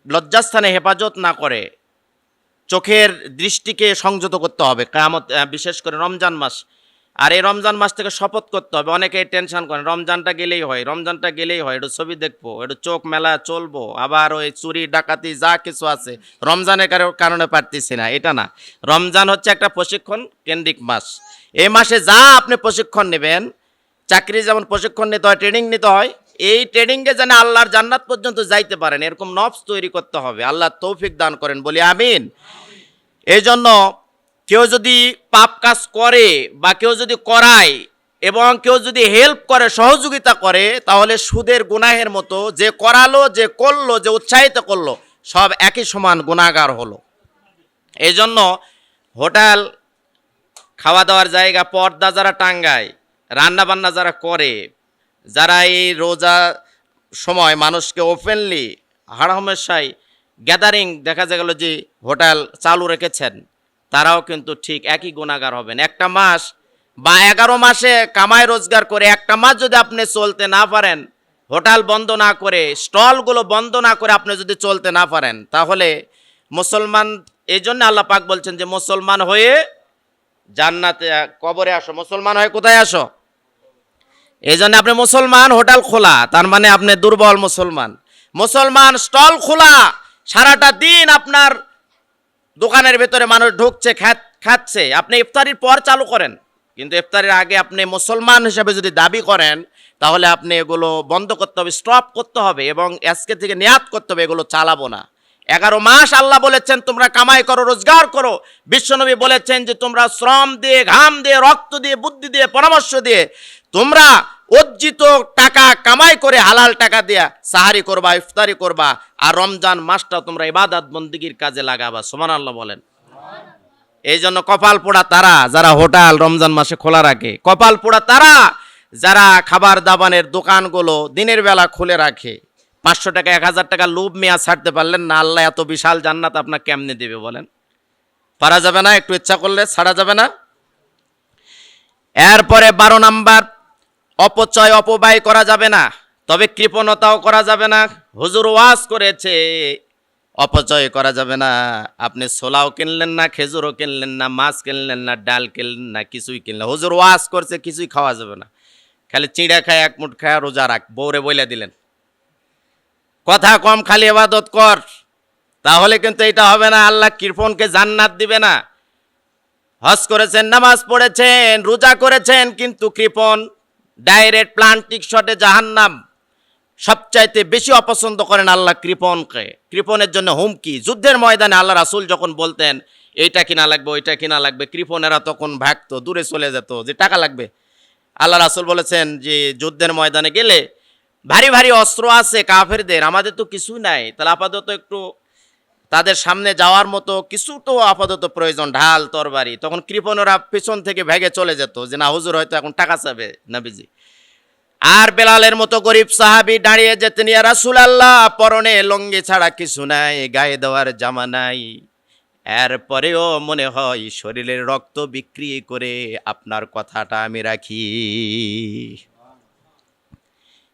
লজ্জাস্থানে হেফাজত না করে, চোখের দৃষ্টিকে সংযত করতে হবে কিয়ামত, বিশেষ করে রমজান মাস। আর এই রমজান মাস থেকে শপথ করতে হবে। অনেকে টেনশন করেন রমজানটা গেলেই হয়, একটু ছবি দেখবো, একটু চোখ মেলা চলবো, আবার ওই চুরি ডাকাতি যা কিছু আছে রমজানের কারণে পারতেছি না, এটা না। রমজান হচ্ছে একটা প্রশিক্ষণ কেন্দ্রিক মাস। এই মাসে যা আপনি প্রশিক্ষণ নেবেন, চাকরি যেমন প্রশিক্ষণ নিতে হয়, ট্রেনিং নিতে হয়, এই ট্রেনিংয়ে যেন আল্লাহর জান্নাত পর্যন্ত যাইতে পারেন, এরকম নফস তৈরি করতে হবে। আল্লাহ তৌফিক দান করেন, বলি আমিন। এই জন্য কেউ যদি পাপ কাজ করে বা কেউ যদি করায় এবং কেউ যদি হেল্প করে, সহযোগিতা করে, তাহলে সুদের গুনাহের মতো যে করালো, যে করলো, যে উৎসাহিত করলো, সব একই সমান গুনাহগার হলো। এই জন্য হোটেল, খাওয়া দাওয়ার জায়গা, পর্দা যারা টাঙ্গায়, রান্না বান্না যারা করে, যারা এই রোজা সময় মানুষকে ওপেনলি হারামেশাই গ্যাদারিং দেখা গেল যে হোটেল চালু রেখেছেন, তারাও কিন্তু ঠিক একই গুনাহগার হবেন। একটা মাস বা 11 মাসে কামাই রোজগার করে একটা মাস যদি আপনি চলতে না পারেন, হোটেল বন্ধ না করে, স্টলগুলো বন্ধ না করে আপনি যদি চলতে না পারেন, তাহলে মুসলমান, এই জন্য আল্লাহ পাক বলছেন যে মুসলমান হয়ে জান্নাতে কবরে আসো। মুসলমান হয়ে কোথায় আসো? এই জন্য আপনি মুসলমান, হোটেল খোলা, তার মানে আপনি দুর্বল মুসলমান। মুসলমান স্টল খোলা, সারাটা দিন আপনার দোকানের ভেতরে মানুষ ঢুকছে, খাচ্ছে, আপনি ইফতারির পর চালু করেন, কিন্তু ইফতারির আগে আপনি মুসলমান হিসেবে যদি দাবি করেন, তাহলে আপনি এগুলো বন্ধ করতে হবে, স্টপ করতে হবে, এবং আজকে থেকে নিয়াত করতে হবে এগুলো চালাবো না। 11 মাস আল্লাহ বলেছেন তোমরা কামাই করো, রোজগার করো। বিশ্বনবী বলেছেন যে তোমরা শ্রম দিয়ে, ঘাম দিয়ে, রক্ত দিয়ে, বুদ্ধি দিয়ে, পরামর্শ দিয়ে তোমরা অর্জিত টাকা কামাই করে হালাল টাকা দিয়া সাহারি করবা, ইফতারি করবা, আর রমজান মাসটা তোমরা ইবাদত বন্দেগীর কাজে লাগাবা। সুবহানাল্লাহ বলেন। এই জন্য কপাল পোড়া তারা যারা হোটেল রমজান মাসে খোলা রাখে, কপাল পোড়া তারা যারা খাবার দাবানের দোকানগুলো দিনের বেলা খুলে রাখে। 500 টাকা 1000 টাকা লোভ মেয়া ছাড়তে পারলেন না, আল্লাহ এত বিশাল জান্নাত আপনাকে কেমনে দেবে বলেন? পারা যাবে না? একটু ইচ্ছা করলে ছাড়া যাবে না? এরপরে 12 নাম্বার, অপচয় অপব্যয় করা যাবে না, তবে কৃপণতাও করা যাবে না। হুজুর ওয়াজ করেছে অপচয় করা যাবে না। আপনি ছোলাও কিনলেন না, খেজুরও কিনলেন না, মাছ কিনলেন না, ডাল কিনলেন না, কিছুই কিনলেন। হুজুর ওয়াজ করছে কিছুই খাওয়া যাবে না, খালি চিড়া খায়, এক মুঠ খায়, রোজা রাখ, বউরে বইলা দিলেন কথা কম, খালি ইবাদত কর, তাহলে কিন্তু এটা হবে না। আল্লাহ কৃপণকে জান্নাত দিবে না। হজ করেছেন, নামাজ পড়েছেন, রোজা করেছেন, কিন্তু কৃপণ ডাইরেক্ট প্লান্টিক শটে জাহান্নাম। সবচাইতে বেশি অপছন্দ করেন আল্লাহ কৃপণকে। কৃপণের জন্য হুমকি। যুদ্ধের ময়দানে আল্লাহ রাসূল যখন বলতেন এইটা কিনা লাগবে, ওইটা কিনা লাগবে, কৃপণেরা তখন ভাগতো, দূরে চলে যেত যে টাকা লাগবে। আল্লাহ রাসূল বলেছেন যে যুদ্ধের ময়দানে গেলে ভারী ভারী অস্ত্র আছে কাফেরদের, আমাদের তো কিছু নাই, তাহলে আপাতত একটু তাদের সামনে যাওয়ার মতো কিছু তো আপাতত প্রয়োজন, ঢাল তরবারি। তখন কৃপণরা পেছন থেকে ভেগে চলে যেত যে না, হুজুর হয়তো এখন টাকা চাবে নবীজি। আর বেলালের মতো গরিব সাহাবী দাঁড়িয়ে যেতেন, ইয়া রাসূলুল্লাহ, পরনে লঙ্গি ছাড়া কিছু নাই, গায়ে দেওয়ার জামা নাই, এরপরেও মনে হয় শরীরের রক্ত বিক্রি করে আপনার কথাটা আমি রাখি।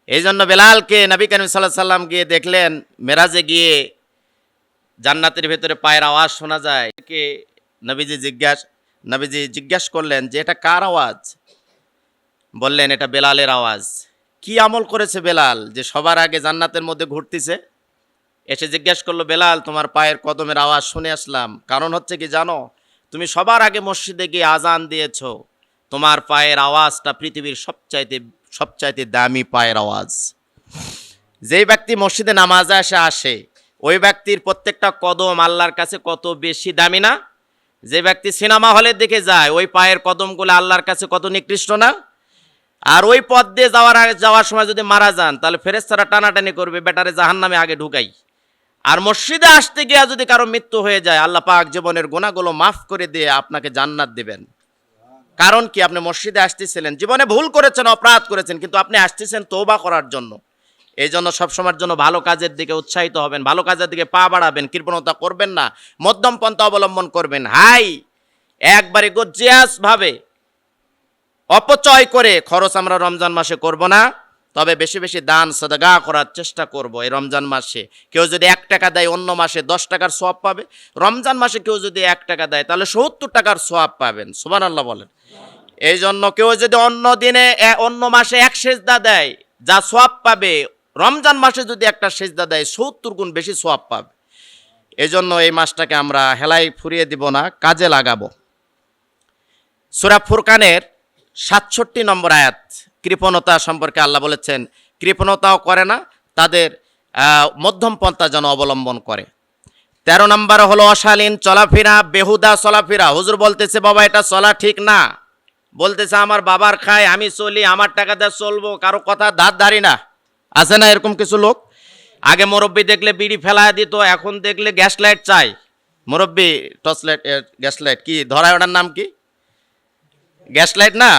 এই জন্য বেলালকে নবী করিম সাল্লাল্লাহু আলাইহি সাল্লাম গিয়ে দেখলেন, মেরাজে গিয়ে জান্নাতের ভেতরে পায়ের আওয়াজ শোনা যায়। কে? নবীজি জিজ্ঞাসা করলেন যে এটা কার আওয়াজ? বললেন এটা বেলালের আওয়াজ। কি আমল করেছে বেলাল যে সবার আগে জান্নাতের মধ্যে ঘুরতেছে? এসে জিজ্ঞাসা করলো, বেলাল তোমার পায়ের কদমের আওয়াজ শুনে আসলাম, কারণ হচ্ছে কি জানো, তুমি সবার আগে মসজিদে গিয়ে আজান দিয়েছো, তোমার পায়ের আওয়াজটা পৃথিবীর সবচাইতে দামি পায়ের আওয়াজ। যেই ব্যক্তি মসজিদে নামাজে আসে ওই ব্যক্তির প্রত্যেকটা কদম আল্লাহর কাছে কত বেশি দামি না? যে ব্যক্তি সিনেমা হলের দিকে যায় ওই পায়ের কদমগুলো আল্লাহর কাছে কত নিকৃষ্ট না? আর ওই পথ দিয়ে যাওয়ার সময় যদি মারা যান, তাহলে ফেরেশতারা টানাটানি করবে, বেটারে জাহান্নামে আগে ঢুকাই। আর মসজিদে আসতে গিয়ে যদি কারো মৃত্যু হয়ে যায়, আল্লাহ পাক জীবনের গুনাহগুলো মাফ করে দিয়ে আপনাকে জান্নাত দিবেন। কারণ কি? আপনি মসজিদে আসতেছিলেন, জীবনে ভুল করেছেন, অপরাধ করেছেন, কিন্তু আপনি আসতেছেন তওবা করার জন্য। এই জন্য সবসময়ের জন্য ভালো কাজের দিকে উৎসাহিত হবেন, ভালো কাজের দিকে পা বাড়াবেন, কৃপণতা করবেন না, মধ্যম পন্থা অবলম্বন করবেন। একবারে গজ্জিয়াস ভাবে অপচয় করে খরচ আমরা রমজান মাসে করব না, তবে বেশি বেশি দান সাদাকা করার চেষ্টা করব। এই রমজান মাসে কেউ যদি 1 টাকা দেয় অন্য মাসে 10 টাকার সওয়াব পাবে, রমজান মাসে কেউ যদি 1 টাকা দেয় তাহলে 70 টাকার সওয়াব পাবেন। সুবহানাল্লাহ বলেন। এই জন্য কেউ যদি অন্য দিনে অন্য মাসে 1 সেজদা দেয় যা সওয়াব পাবে, রমজান মাসে যদি একটা সেজদা দেয় 70 গুণ বেশি সওয়াব পাবে। এই জন্য এই মাসটাকে আমরা হেলায় ফুরিয়ে দিব না, কাজে লাগাবো। সূরা ফুরকানের 67 নম্বর আয়াত, কৃপণতা সম্পর্কে আল্লাহ বলেছেন কৃপণতাও করে না, তাদের মধ্যম পন্থা যেন অবলম্বন করে। 13 নম্বর হলো অশালীন চলাফেরা, বেহুদা চলাফেরা। হুজুর বলতেছে বাবা এটা চলা ঠিক না, বলতেছে আমার বাবার খায় আমি চলি, আমার টাকা দিয়ে চলবো, কারো কথা ধার ধারি না। আছে না এরকম কিছু লোক? আগে মুরব্বি দেখলে বিড়ি ফেলায় দিত, এখন দেখলে গ্যাস লাইট চাই। মুরব্বি টর্চ লাইট, গ্যাস লাইট কি ধরায়, ওটার নাম কি? গ্যাস লাইট না,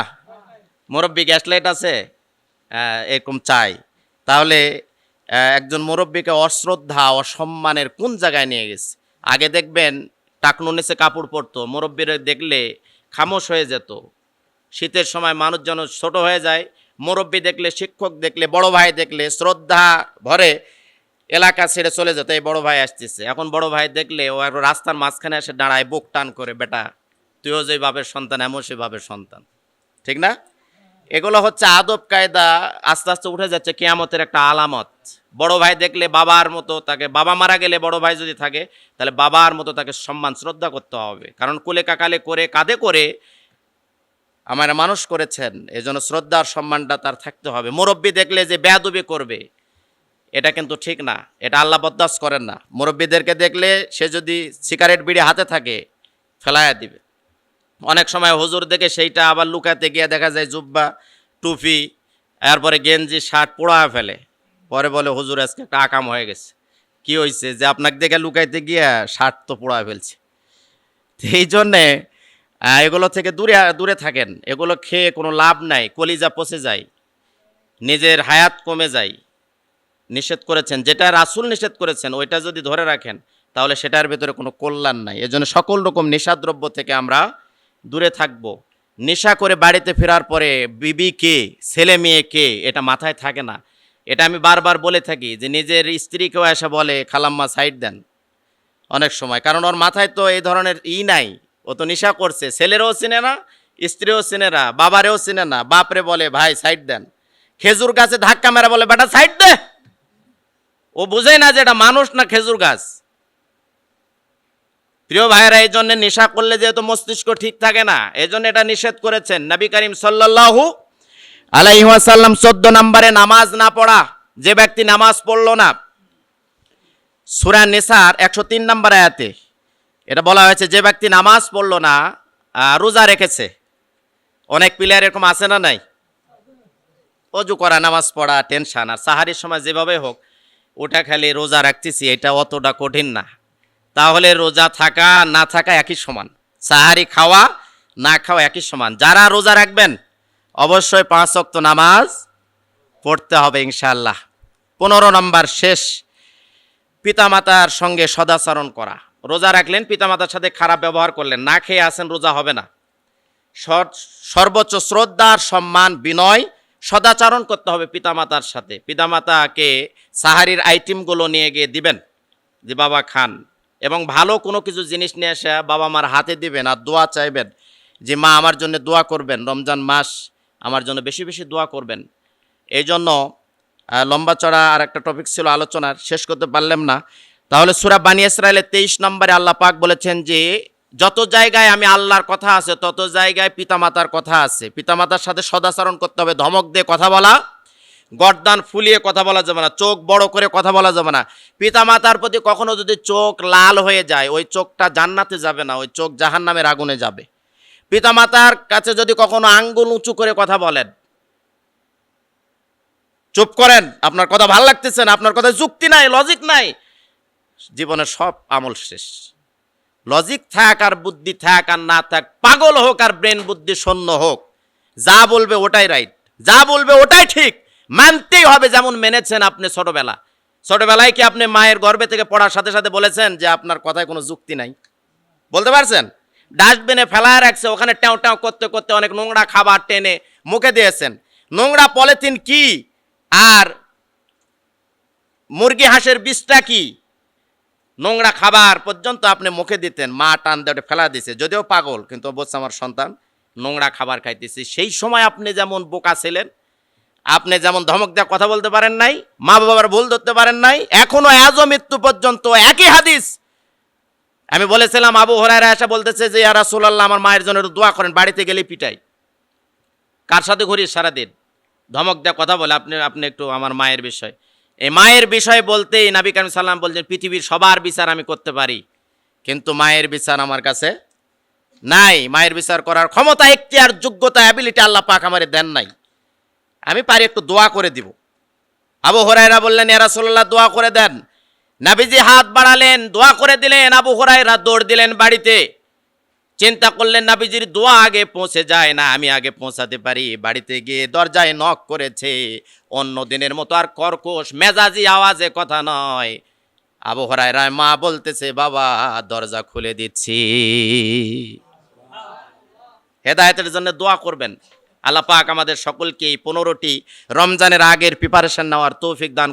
মুরব্বি গ্যাস লাইট আছে, এরকম চাই। তাহলে একজন মুরব্বিকে অশ্রদ্ধা অসম্মানের কোন জায়গায় নিয়ে গেছে। আগে দেখবেন টাকনু নিচে কাপড় পরতো, মুরব্বিরা দেখলে খামোশ হয়ে যেত। শীতের সময় মানুষ যেন ছোট হয়ে যায়, মুরব্বি দেখলে, শিক্ষক দেখলে, বড় ভাই দেখলে শ্রদ্ধা ভরে এলাকা ছেড়ে চলে যেত, এই বড় ভাই আসতেছে। এখন বড় ভাই দেখলে ও আর রাস্তার মাঝখানে এসে দাঁড়ায়, বুক টান করে, বেটা তুইও যে বাপের সন্তান এমন সে বাপের সন্তান, ঠিক না? এগুলো হচ্ছে আদব কায়দা, আস্তে আস্তে উঠে যাচ্ছে কিয়ামতের একটা আলামত। বড় ভাই দেখলে বাবার মতো তাকে, বাবা মারা গেলে বড় ভাই যদি থাকে তাহলে বাবার মতো তাকে সম্মান শ্রদ্ধা করতে হবে, কারণ কোলে কাকালে করে কাঁধে করে আমার মানুষ করেছেন, এজন্য শ্রদ্ধার সম্মানটা তার থাকতে হবে। মুরব্বি দেখলে যে বেয়াদবি করবে এটা কিন্তু ঠিক না, এটা আল্লাহ বরদাস্ত করেন না। মুরব্বিদেরকে দেখলে সে যদি সিগারেট বিড়ি হাতে থাকে ফেলাইয়া দিবে। অনেক সময় হুজুর দেখে সেইটা আবার লুকাতে গিয়ে দেখা যায় জুব্বা টুপি এরপরে গেঞ্জি শার্ট পোড়ায় ফেলে, পরে বলে হুজুর আজকে একটা আকাম হয়ে গেছে। কি হয়েছে? যে আপনাকে দেখে লুকাইতে গিয়ে শার্ট তো পোড়ায় ফেলছে। এই জন্যে এগুলো থেকে দূরে দূরে থাকেন, এগুলো খেয়ে কোনো লাভ নাই, কলিজা পচে যায়, নিজের হায়াত কমে যায়। নিষেধ করেছেন, যেটা রাসূল নিষেধ করেছেন ওইটা যদি ধরে রাখেন তাহলে সেটার ভেতরে কোনো কল্যাণ নাই। এজন্য সকল রকম নেশাদ্রব্য থেকে আমরা দূরে থাকব। নেশা করে বাড়িতে ফেরার পরে বিবি কে, ছেলে মেয়ে কে, এটা মাথায় থাকে না। এটা আমি বারবার বলে থাকি যে নিজের স্ত্রীকেও এসে বলে খালাম্মা সাইড দেন অনেক সময়, কারণ ওর মাথায় তো এই ধরনের নাই, ও তো নেশা করছে। ছেলেরও চিনে না, স্ত্রীও চিনে না, বাবারেও চিনে না, বাপরে বলে ভাই সাইড দেন। খেজুর গাছে ধাক্কা মেরা বলে বেটা সাইড দে, ও বুঝে না যে এটা মানুষ না খেজুর গাছ। প্রিয় ভাইয়েরা, এই জন্য নেশা করলে যেহেতু মস্তিষ্ক ঠিক থাকে না, এই জন্য এটা নিষেধ করেছেন নবী করিম সাল্লাল্লাহু আলাইহি ওয়াসাল্লাম। 14 নম্বরে নামাজ না পড়া, যে ব্যক্তি নামাজ পড়লো না, সূরা নিসার 103 নম্বর আয়াতে এটা বলা হয়েছে, যে ব্যক্তি নামাজ পড়লো না, রোজা রেখেছে। অনেক প্লেয়ার এরকম আছে না নাই? অজু করা, নামাজ পড়া, টেনশন, আর সাহারির সময় যেভাবে হোক ওটা খালি রোজা রাখতেছি, এটা অতটা কঠিন না। তাহলে রোজা থাকা না থাকা একই সমান, সাহারি খাওয়া না খাওয়া একই সমান। যারা রোজা রাখবেন অবশ্যই 5 ওয়াক্ত নামাজ পড়তে হবে ইনশাআল্লাহ। 15 নম্বর শেষ, পিতামাতার সঙ্গে সদাচরণ করা। রোজা রাখলেন, পিতামাতার সাথে খারাপ ব্যবহার করলেন, না খেয়ে আসেন, রোজা হবে না। সর্বোচ্চ শ্রদ্ধার সম্মান বিনয় সদাচরণ করতে হবে পিতামাতার সাথে। পিতামাতাকে সাহারির আইটেমগুলো নিয়ে গিয়ে দিবেন যে বাবা খান, এবং ভালো কোনো কিছু জিনিস নিয়ে এসে বাবা মার হাতে দিবেন, আর দোয়া চাইবেন যে মা আমার জন্য দোয়া করবেন, রমজান মাস আমার জন্য বেশি বেশি দোয়া করবেন। এই জন্য লম্বা চড়া আর একটা টপিক ছিল আলোচনার, শেষ করতে পারলাম না। তাহলে সূরা বানী ইসরাঈলের 23 নম্বরে আল্লাহ পাক বলেছেন যে যত জায়গায় আমি আল্লাহর কথা আছে তত জায়গায় পিতামাতার কথা আছে। পিতামাতার সাথে সদাচরণ করতে হবে, ধমক দিয়ে কথা বলা, গর্দান ফুলিয়ে কথা বলা যাবে না, চোখ বড় করে কথা বলা যাবে না। পিতামাতার প্রতি কখনো যদি চোখ লাল হয়ে যায়, ওই চোখটা জান্নাতে যাবে না, ওই চোখ জাহান্নামের আগুনে যাবে। পিতামাতার কাছে যদি কখনো আঙ্গুল উঁচু করে কথা বলেন, চুপ করেন, আপনার কথা ভালো লাগতেছে না, আপনার কথায় যুক্তি নাই, লজিক নাই, জীবনের সব আমল শেষ। লজিক থাক আর বুদ্ধি থাক আর না থাক, পাগল হোক আর ব্রেন বুদ্ধি শূন্য হোক, যা বলবে ওটাই রাইট, যা বলবে ওটাই ঠিক, মানতেই হবে, যেমন মেনেছেন আপনি ছোটবেলায় কি আপনি মায়ের গর্ভে থেকে পড়ার সাথে সাথে বলেছেন যে আপনার কথায় কোনো যুক্তি নাই? বলতে পারছেন? ডাস্টবিনে ফেলায় রাখছে, ওখানে ট্যাও ট্যাও করতে করতে অনেক নোংরা খাবার টেনে মুখে দিয়েছেন। নোংরা পলিথিন কি আর মুরগি হাঁসের বিষটা কি, নোংরা খাবার পর্যন্ত আপনি মুখে দিতেন, মা টান দিয়ে ফেলা দিছে, যদিও পাগল কিন্তু বলছে আমার সন্তান নোংরা খাবার খাইতেছে। সেই সময় আপনি যেমন বোকা ছিলেন, আপনি যেমন ধমক দেওয়া কথা বলতে পারেন নাই, মা বাবার ভুল ধরতে পারেন নাই, এখনো আজও মৃত্যু পর্যন্ত একই হাদিস। আমি বলেছিলাম আবু হুরায়রা এসে বলতেছে যে ইয়া রাসূলুল্লাহ আমার মায়ের জন্য একটু দোয়া করেন, বাড়িতে গেলে পিটাই। কার সাথে ঘুরি সারাদিন, ধমক দেওয়া কথা বলে আপনি একটু আমার মায়ের বিষয়, এই মায়ের বিষয় বলতেই নবী করিম সাল্লাল্লাহু আলাইহি ওয়াসাল্লাম বলছেন পৃথিবীর সবার বিচার আমি করতে পারি, কিন্তু মায়ের বিচার আমার কাছে নাই। মায়ের বিচার করার ক্ষমতা, এখতিয়ার, যোগ্যতা, অ্যাবিলিটি আল্লাহ পাক আমারে দেন নাই। আমি পারি একটু দোয়া করে দিব। আবু হুরায়রা বললেন ইয়া রাসূলুল্লাহ দোয়া করে দেন। নবীজি হাত বাড়ালেন, দোয়া করে দিলেন। আবু হুরায়রা দৌড় দিলেন বাড়িতে। চিন্তা করলেন নবীজির দোয়া আগে পৌঁছে যায় না, আমি আগে পৌঁছাতে পারি। বাড়িতে গিয়ে দরজায় নক করেছে, অন্য দিনের মতো আর কর্কশ মেজাজি আওয়াজে কথা নয়। আবু হুরায়রা মা বলতেছে বাবা দরজা খুলে দিচ্ছি। হেদায়েতের জন্য দোয়া করবেন। আল্লাহ পাক আমাদের সকলকে 15টি রমজানের আগের প্রিপারেশন নেওয়ার তৌফিক দান